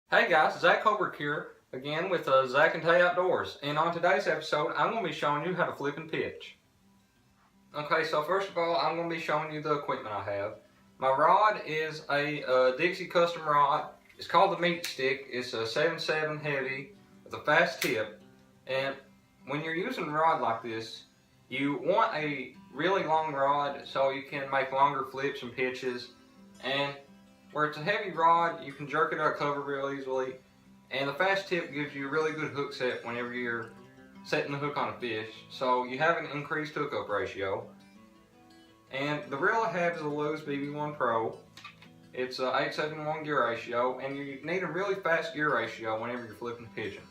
Hey guys, Zach Holbrook here, again with Zach and Tay Outdoors. And on today's episode, I'm going to be showing you how to flip and pitch. Okay, so first of all, I'm going to be showing you the equipment I have. My rod is a Dixie custom rod. It's called the Meat Stick. It's a 7.7 heavy with a fast tip. And when you're using a rod like this, you want a really long rod so you can make longer flips and pitches. And where it's a heavy rod, you can jerk it out of cover real easily, and the fast tip gives you a really good hook set whenever you're setting the hook on a fish, so you have an increased hookup ratio. And the reel I have is a Lewis BB1 Pro. It's a 8:7:1 gear ratio, and you need a really fast gear ratio whenever you're flipping and pitching.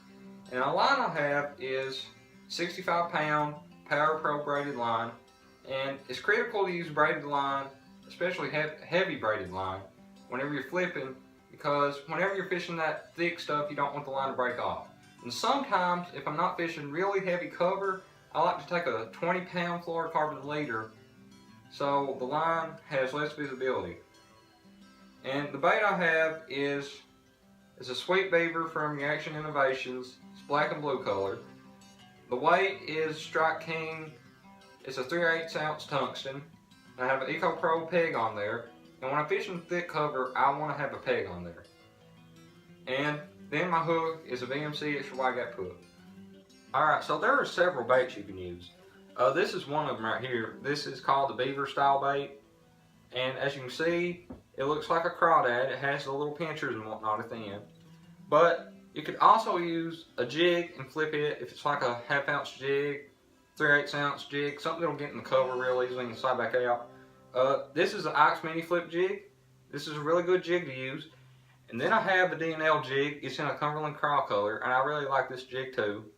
And the line I have is 65-pound Power Pro braided line, and it's critical to use braided line, especially heavy braided line, whenever you're flipping, because whenever you're fishing that thick stuff, you don't want the line to break off. And sometimes, if I'm not fishing really heavy cover, I like to take a 20-pound fluorocarbon leader so the line has less visibility. And the bait I have is a Sweet Beaver from Reaction Innovations. It's black and blue color. The weight is Strike King. It's a 3/8 ounce tungsten. I have an Eco Pro peg on there. And when I'm fishing thick cover, I want to have a peg on there. And then my hook is a BMC extra wide gap hook. Alright, so there are several baits you can use. This is one of them right here. This is called the Beaver style bait. And as you can see, it looks like a crawdad. It has the little pinchers and whatnot at the end. But you could also use a jig and flip it if it's like a 1/2 ounce jig, 3/8 ounce jig, something that'll get in the cover real easily and slide back out. This is an Ike's Mini Flip jig. This is a really good jig to use. And then I have a D&L jig. It's in a Cumberland Craw color, and I really like this jig too.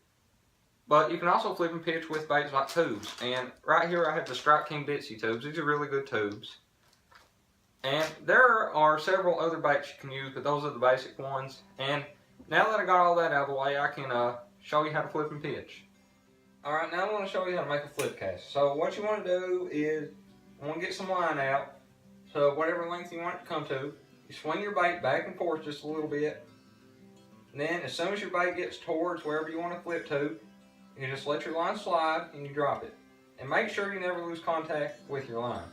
But you can also flip and pitch with baits like tubes. And right here I have the Strike King Bitsy tubes. These are really good tubes. And there are several other baits you can use, but those are the basic ones. And now that I got all that out of the way, I can show you how to flip and pitch. Alright, now I want to show you how to make a flip cast. So what you want to do is, I want to get some line out, so whatever length you want it to come to, you swing your bait back and forth just a little bit, and then as soon as your bait gets towards wherever you want to flip to, you just let your line slide and you drop it. And make sure you never lose contact with your line.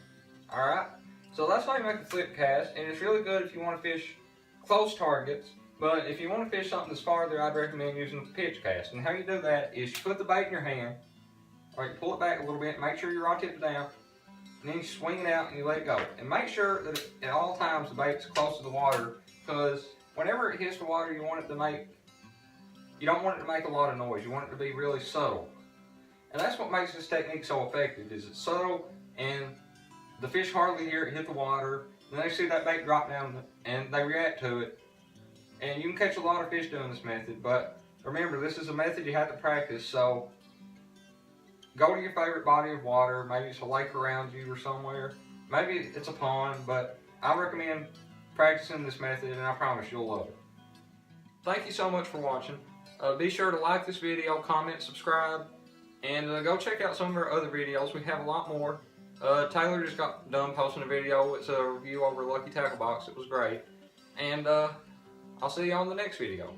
Alright, so that's how you make a flip cast, and it's really good if you want to fish close targets, but if you want to fish something that's farther, I'd recommend using the pitch cast. And how you do that is you put the bait in your hand, or you pull it back a little bit, make sure your rod tip is down, and then you swing it out and you let it go. And make sure that at all times the bait's close to the water, because whenever it hits the water, you don't want it to make a lot of noise. You want it to be really subtle. And that's what makes this technique so effective, is it's subtle and the fish hardly hear it hit the water. And they see that bait drop down and they react to it. And you can catch a lot of fish doing this method, but remember, this is a method you have to practice, so go to your favorite body of water. Maybe it's a lake around you or somewhere. Maybe it's a pond, but I recommend practicing this method, and I promise you'll love it. Thank you so much for watching. Be sure to like this video, comment, subscribe, and go check out some of our other videos. We have a lot more. Taylor just got done posting a video. It's a review over Lucky Tackle Box. It was great. And I'll see you on the next video.